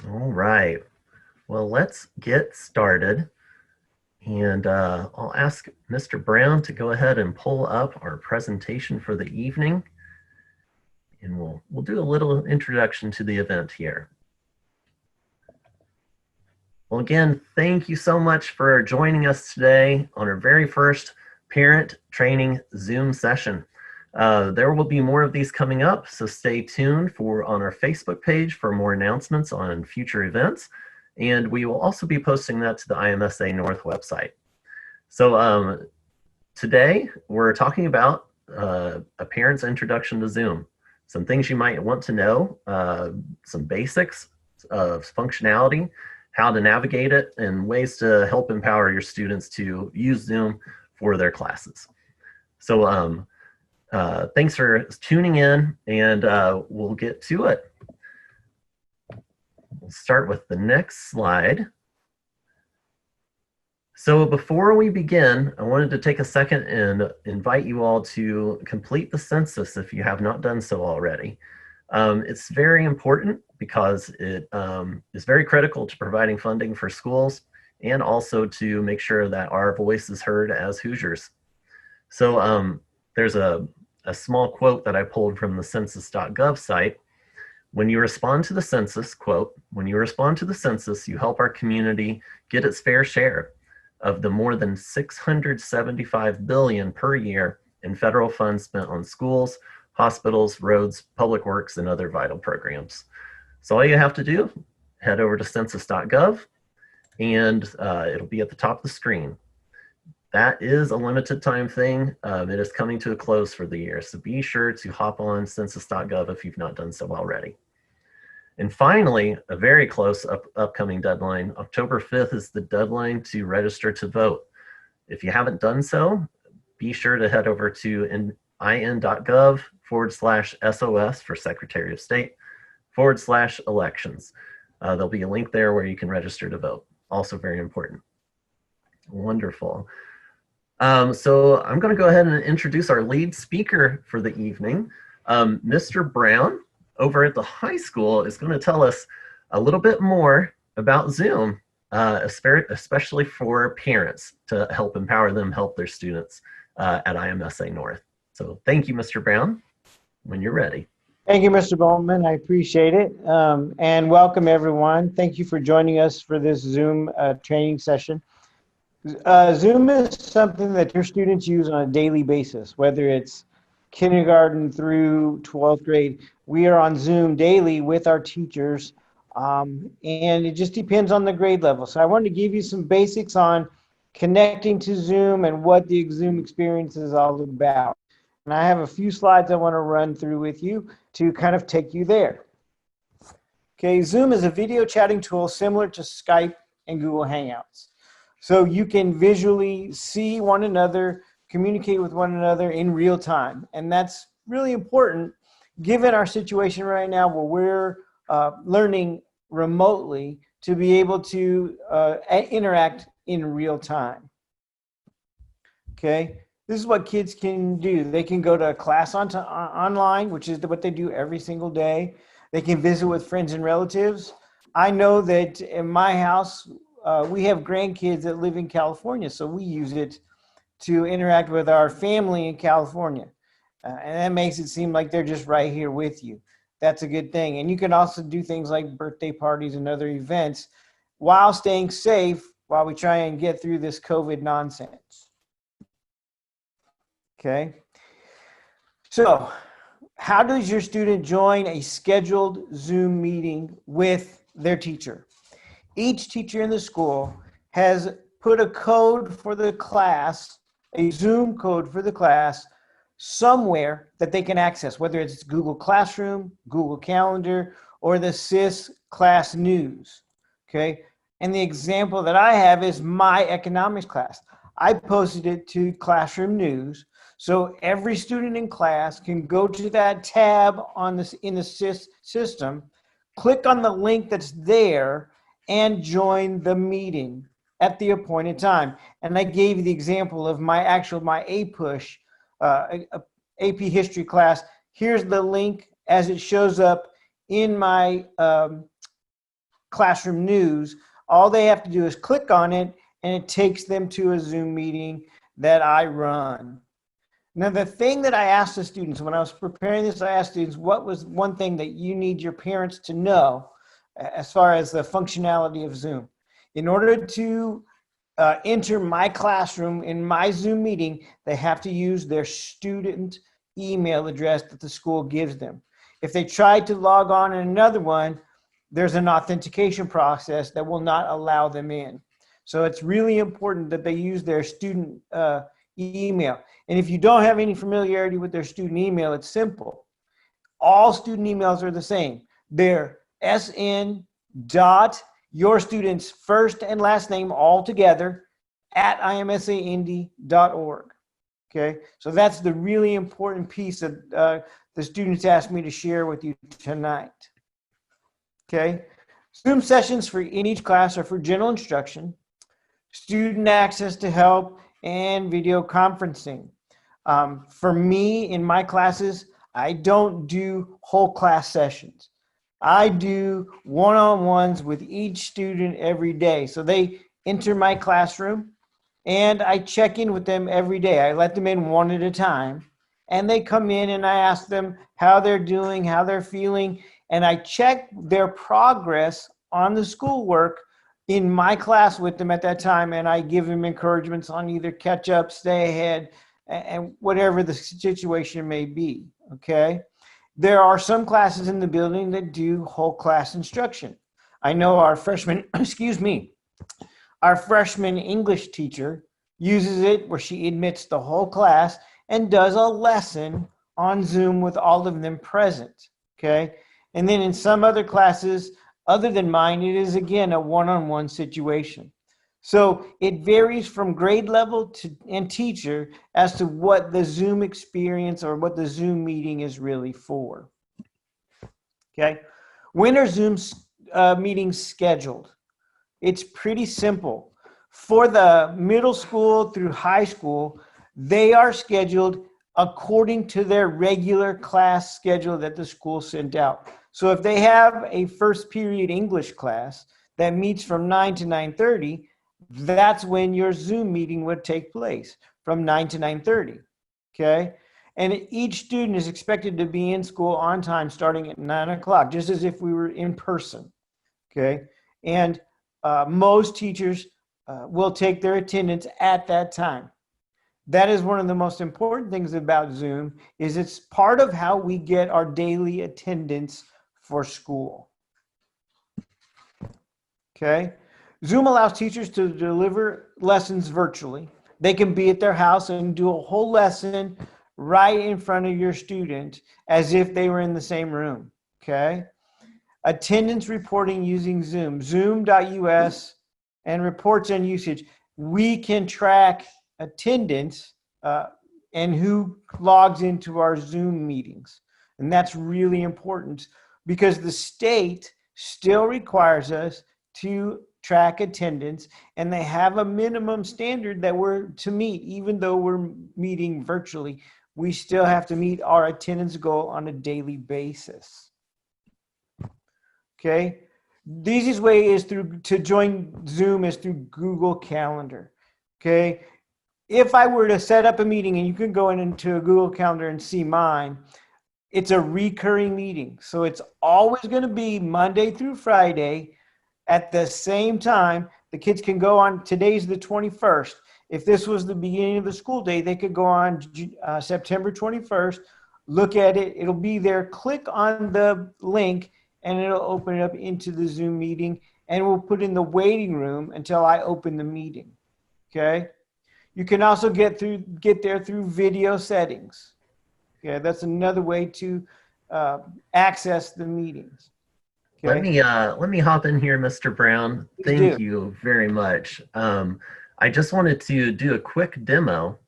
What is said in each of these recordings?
All right. Well, let's get started. And I'll ask Mr. Brown to go ahead and pull up our presentation for the evening. And we'll do a little introduction to the event here. Well, again, thank you so much for joining us today on our very first parent training Zoom session. There will be more of these coming up, so stay tuned on our Facebook page for more announcements on future events. And we will also be posting that to the IMSA North website. So today we're talking about a parent's introduction to Zoom. Some things you might want to know, some basics of functionality, how to navigate it, and ways to help empower your students to use Zoom for their classes. So thanks for tuning in, and we'll get to it. We'll start with the next slide. So before we begin, I wanted to take a second and invite you all to complete the census if you have not done so already. It's very important because it is very critical to providing funding for schools and also to make sure that our voice is heard as Hoosiers. So there's a small quote that I pulled from the census.gov site. When you respond to the census, quote, when you respond to the census, you help our community get its fair share of the more than $675 billion per year in federal funds spent on schools, hospitals, roads, public works, and other vital programs. So all you have to do, head over to census.gov, and it'll be at the top of the screen. That is a limited time thing. It is coming to a close for the year, so be sure to hop on census.gov if you've not done so already. And finally, a very close upcoming deadline, October 5th is the deadline to register to vote. If you haven't done so, be sure to head over to in.gov/SOS for Secretary of State /elections. There'll be a link there where you can register to vote. Also very important. Wonderful. So I'm going to go ahead and introduce our lead speaker for the evening. Mr. Brown over at the high school is going to tell us a little bit more about Zoom, especially for parents to help empower them, help their students at IMSA North. So thank you, Mr. Brown, when you're ready. Thank you, Mr. Bowman. I appreciate it. And welcome, everyone. Thank you for joining us for this Zoom training session. Zoom is something that your students use on a daily basis, whether it's kindergarten through 12th grade. We are on Zoom daily with our teachers, and it just depends on the grade level. So I wanted to give you some basics on connecting to Zoom and what the Zoom experience is all about. And I have a few slides I want to run through with you to kind of take you there. Okay, Zoom is a video chatting tool similar to Skype and Google Hangouts. So you can visually see one another, communicate with one another in real time. And that's really important given our situation right now where we're learning remotely to be able to interact in real time. Okay, this is what kids can do. They can go to a class online, which is what they do every single day. They can visit with friends and relatives. I know that in my house, we have grandkids that live in California, so we use it to interact with our family in California. And that makes it seem like they're just right here with you. That's a good thing. And you can also do things like birthday parties and other events while staying safe while we try and get through this COVID nonsense. Okay. So how does your student join a scheduled Zoom meeting with their teacher? Each teacher in the school has put a code for the class, a Zoom code for the class, somewhere that they can access, whether it's Google Classroom, Google Calendar, or the SIS class news, okay? And the example that I have is my economics class. I posted it to Classroom News, so every student in class can go to that tab on this in the SIS system, click on the link that's there, and join the meeting at the appointed time. And I gave you the example of my APUSH, AP history class. Here's the link as it shows up in my classroom news, all they have to do is click on it and it takes them to a Zoom meeting that I run. Now, the thing that I asked the students when I was preparing this, I asked students, what was one thing that you need your parents to know as far as the functionality of Zoom? In order to enter my classroom in my Zoom meeting, they have to use their student email address that the school gives them. If they try to log on in another one, there's an authentication process that will not allow them in. So it's really important that they use their student email. And if you don't have any familiarity with their student email, it's simple. All student emails are the same. They're SN dot your student's first and last name all together at imsaindy.org. Okay, so that's the really important piece that the students asked me to share with you tonight. Okay, Zoom sessions in each class are for general instruction, student access to help, and video conferencing. For me, in my classes, I don't do whole class sessions. I do one-on-ones with each student every day. So they enter my classroom and I check in with them every day. I let them in one at a time and they come in and I ask them how they're doing, how they're feeling, and I check their progress on the schoolwork in my class with them at that time, and I give them encouragements on either catch up, stay ahead, and whatever the situation may be, okay? There are some classes in the building that do whole class instruction. I know our freshman, our freshman English teacher uses it where she admits the whole class and does a lesson on Zoom with all of them present, okay? And then in some other classes, other than mine, it is again a one-on-one situation. So it varies from grade level and teacher as to what the Zoom experience or what the Zoom meeting is really for. Okay, when are Zoom meetings scheduled? It's pretty simple. For the middle school through high school, they are scheduled according to their regular class schedule that the school sent out. So if they have a first period English class that meets from 9 to 9:30, that's when your Zoom meeting would take place, from 9 to 9:30, okay? And each student is expected to be in school on time starting at 9 o'clock, just as if we were in person, okay? And most teachers will take their attendance at that time. That is one of the most important things about Zoom, is it's part of how we get our daily attendance for school. Okay. Zoom allows teachers to deliver lessons virtually. They can be at their house and do a whole lesson right in front of your student as if they were in the same room. Okay. Attendance reporting using Zoom, zoom.us, and reports and usage. We can track attendance and who logs into our Zoom meetings. And that's really important because the state still requires us to track attendance, and they have a minimum standard that we're to meet. Even though we're meeting virtually, we still have to meet our attendance goal on a daily basis. Okay, the easiest way is to join Zoom is through Google Calendar. Okay, if I were to set up a meeting, and you can go into a Google Calendar and see mine, it's a recurring meeting. So it's always going to be Monday through Friday at the same time. The kids can go on, today's the 21st. If this was the beginning of the school day, they could go on September 21st, look at it. It'll be there. Click on the link and it'll open it up into the Zoom meeting, and we'll put in the waiting room until I open the meeting. Okay. You can also get there through video settings. Okay, that's another way to access the meetings. Okay. Let me hop in here, Mr. Brown. Please Thank do. you very much. I just wanted to do a quick demo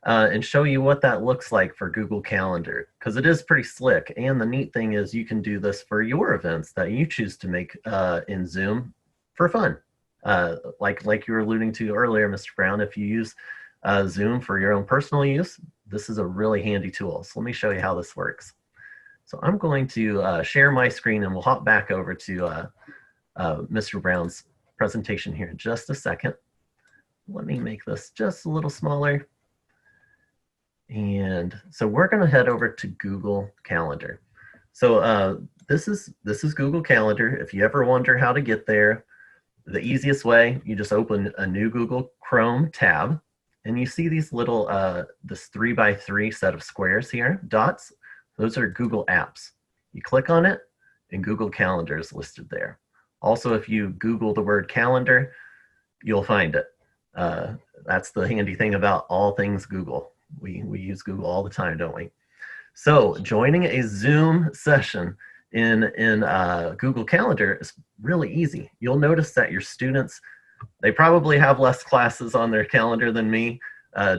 and show you what that looks like for Google Calendar, because it is pretty slick. And the neat thing is you can do this for your events that you choose to make in Zoom for fun. Like you were alluding to earlier, Mr. Brown, if you use Zoom for your own personal use, this is a really handy tool. So let me show you how this works. So I'm going to share my screen, and we'll hop back over to Mr. Brown's presentation here in just a second. Let me make this just a little smaller. And so we're going to head over to Google Calendar. So this is Google Calendar. If you ever wonder how to get there, the easiest way, you just open a new Google Chrome tab, and you see these little, this 3x3 set of squares here, dots. Those are Google Apps. You click on it, and Google Calendar is listed there. Also, if you Google the word calendar, you'll find it. That's the handy thing about all things Google. We use Google all the time, don't we? So joining a Zoom session in Google Calendar is really easy. You'll notice that your students, they probably have less classes on their calendar than me,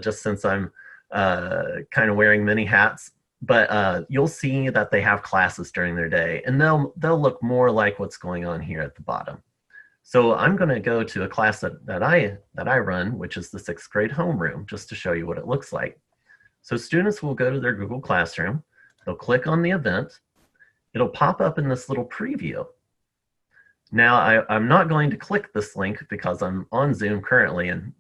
just since I'm kind of wearing many hats. But you'll see that they have classes during their day, and they'll look more like what's going on here at the bottom. So I'm going to go to a class that I run, which is the 6th grade homeroom, just to show you what it looks like. So students will go to their Google Classroom, they'll click on the event, it'll pop up in this little preview. Now I'm not going to click this link because I'm on Zoom currently, and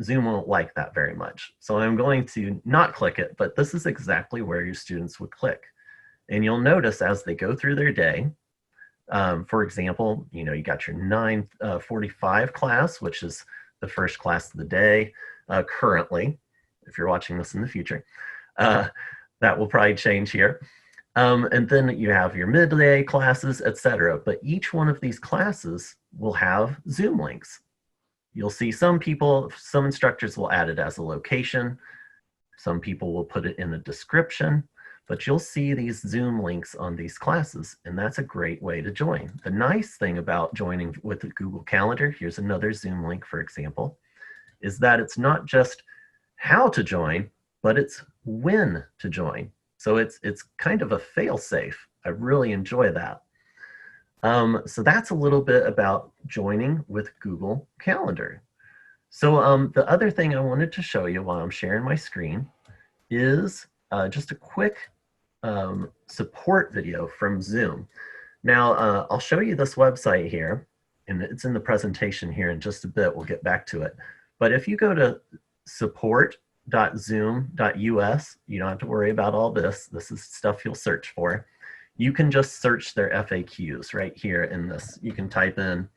Zoom won't like that very much. So I'm going to not click it, but this is exactly where your students would click. And you'll notice as they go through their day, for example, you got your 9:45 class, which is the first class of the day currently. If you're watching this in the future, that will probably change here. And then you have your midday classes, etc. But each one of these classes will have Zoom links. You'll see some instructors will add it as a location. Some people will put it in a description, but you'll see these Zoom links on these classes, and that's a great way to join. The nice thing about joining with the Google Calendar, here's another Zoom link, for example, is that it's not just how to join, but it's when to join. So it's kind of a fail-safe. I really enjoy that. So that's a little bit about joining with Google Calendar. So the other thing I wanted to show you while I'm sharing my screen is just a quick support video from Zoom. Now, I'll show you this website here, and it's in the presentation here in just a bit. We'll get back to it. But if you go to support.zoom.us, you don't have to worry about all this. This is stuff you'll search for. You can just search their FAQs right here in this. You can type in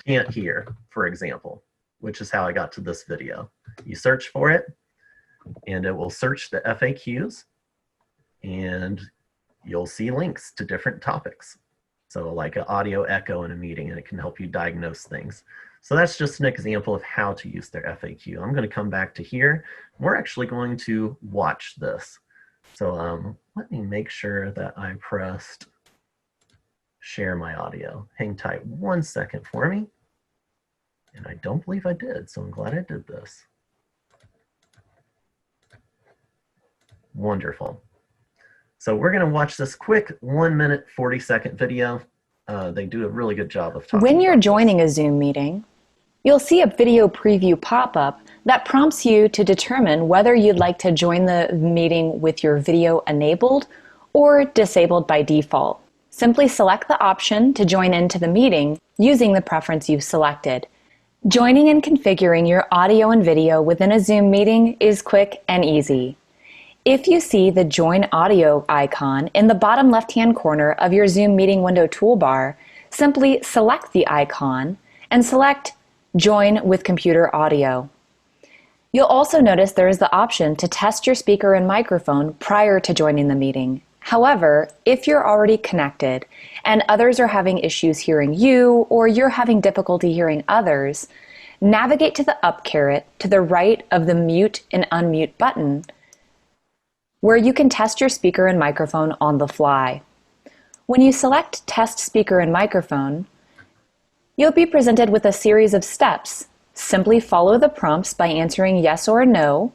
"can't hear," for example, which is how I got to this video. You search for it, and it will search the FAQs, and you'll see links to different topics. So like an audio echo in a meeting, and it can help you diagnose things. So that's just an example of how to use their FAQ. I'm going to come back to here. We're actually going to watch this. So let me make sure that I pressed share my audio. Hang tight 1 second for me. And I don't believe I did, so I'm glad I did this. Wonderful. So we're going to watch this quick 1 minute, 40-second video. They do a really good job of talking. When you're joining a Zoom meeting, you'll see a video preview pop up that prompts you to determine whether you'd like to join the meeting with your video enabled or disabled by default. Simply select the option to join into the meeting using the preference you've selected. Joining and configuring your audio and video within a Zoom meeting is quick and easy. If you see the Join Audio icon in the bottom left-hand corner of your Zoom meeting window toolbar, simply select the icon and select Join with Computer Audio. You'll also notice there is the option to test your speaker and microphone prior to joining the meeting. However, if you're already connected and others are having issues hearing you or you're having difficulty hearing others, navigate to the up caret to the right of the mute and unmute button, where you can test your speaker and microphone on the fly. When you select Test Speaker and Microphone, you'll be presented with a series of steps. Simply follow the prompts by answering yes or no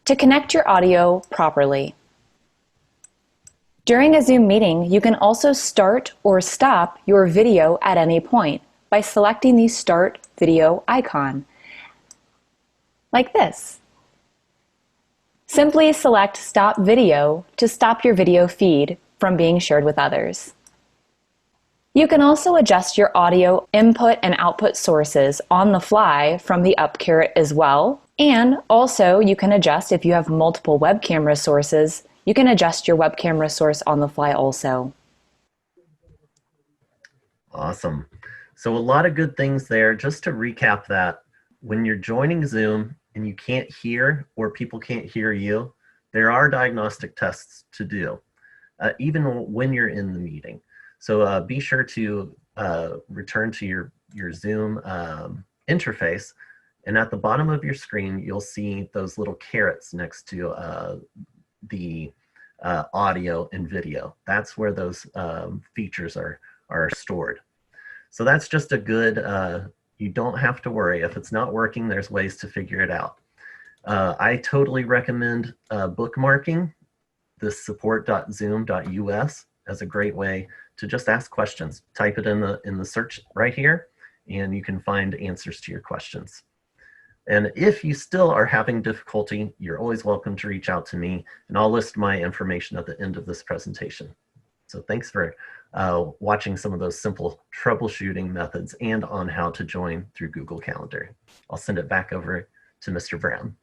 to connect your audio properly. During a Zoom meeting, you can also start or stop your video at any point by selecting the Start Video icon, like this. Simply select Stop Video to stop your video feed from being shared with others. You can also adjust your audio input and output sources on the fly from the up caret as well. And also you can adjust if you have multiple web camera sources, you can adjust your web camera source on the fly also. Awesome. So a lot of good things there. Just to recap that, when you're joining Zoom and you can't hear or people can't hear you, there are diagnostic tests to do, even when you're in the meeting. So be sure to return to your Zoom interface, and at the bottom of your screen, you'll see those little carets next to the audio and video. That's where those features are stored. So that's just a good, you don't have to worry. If it's not working, there's ways to figure it out. I totally recommend bookmarking this support.zoom.us as a great way to just ask questions. Type it in the search right here, and you can find answers to your questions. And if you still are having difficulty, you're always welcome to reach out to me, and I'll list my information at the end of this presentation. So thanks for watching some of those simple troubleshooting methods and on how to join through Google Calendar. I'll send it back over to Mr. Brown.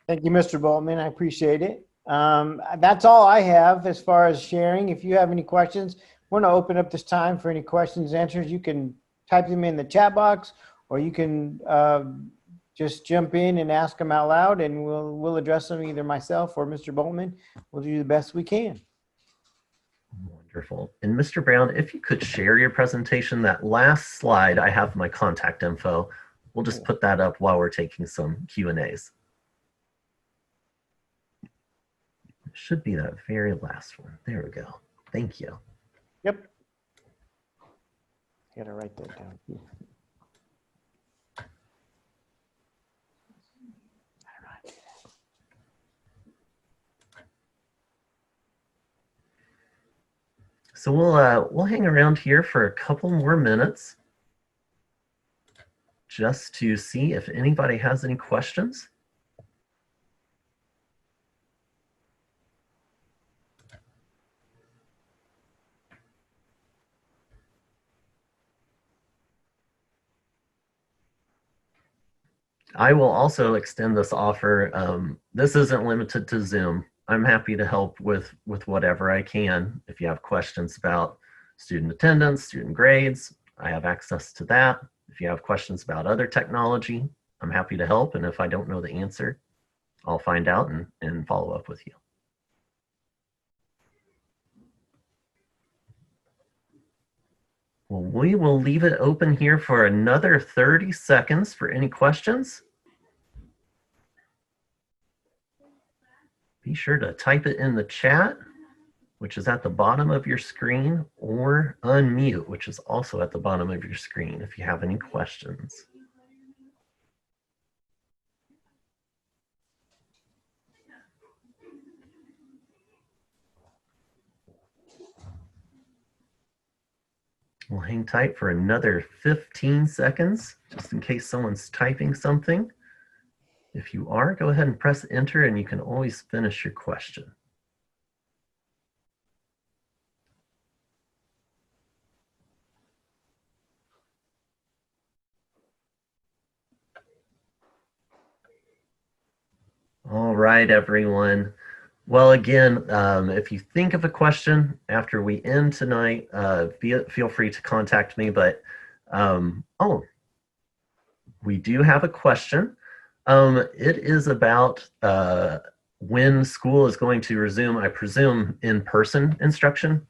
Thank you, Mr. Boltman. I appreciate it. That's all I have as far as sharing. If you have any questions, I want to open up this time for any questions and answers. You can type them in the chat box, or you can just jump in and ask them out loud, and we'll address them, either myself or Mr. Boltman. We'll do the best we can. Wonderful. And Mr. Brown, if you could share your presentation, that last slide, I have my contact info. We'll just put that up while we're taking some Q&As. It should be that very last one. There we go. Thank you. Yep. I gotta write that down. So we'll hang around here for a couple more minutes just to see if anybody has any questions. I will also extend this offer. This isn't limited to Zoom. I'm happy to help with whatever I can. If you have questions about student attendance, student grades, I have access to that. If you have questions about other technology, I'm happy to help. And if I don't know the answer, I'll find out and follow up with you. Well, we will leave it open here for another 30 seconds for any questions. Be sure to type it in the chat, which is at the bottom of your screen, or unmute, which is also at the bottom of your screen if you have any questions. We'll hang tight for another 15 seconds, just in case someone's typing something. If you are, go ahead and press enter, and you can always finish your question. All right, everyone. Well, again, if you think of a question after we end tonight, feel free to contact me. But, oh, we do have a question. It is about when school is going to resume, I presume, in-person instruction.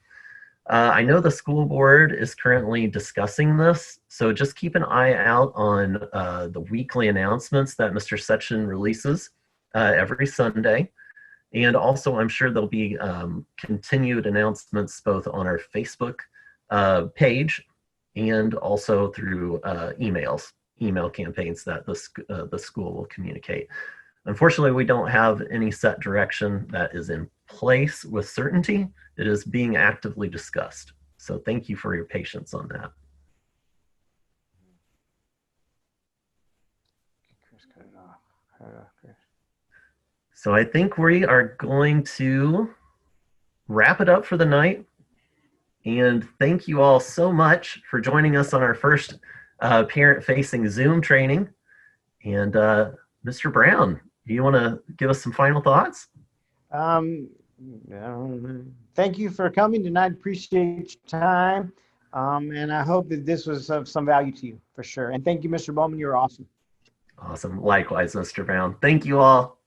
I know the school board is currently discussing this, so just keep an eye out on the weekly announcements that Mr. Setchin releases every Sunday. And also, I'm sure there'll be continued announcements both on our Facebook page and also through email campaigns that the school will communicate. Unfortunately, we don't have any set direction that is in place with certainty. It is being actively discussed. So thank you for your patience on that. So I think we are going to wrap it up for the night. And thank you all so much for joining us on our first parent-facing Zoom training. And Mr. Brown, do you want to give us some final thoughts? Um, Thank you for coming tonight. Appreciate your time. And I hope that this was of some value to you for sure. And thank you, Mr. Bowman. You're awesome. Awesome. Likewise, Mr. Brown. Thank you all.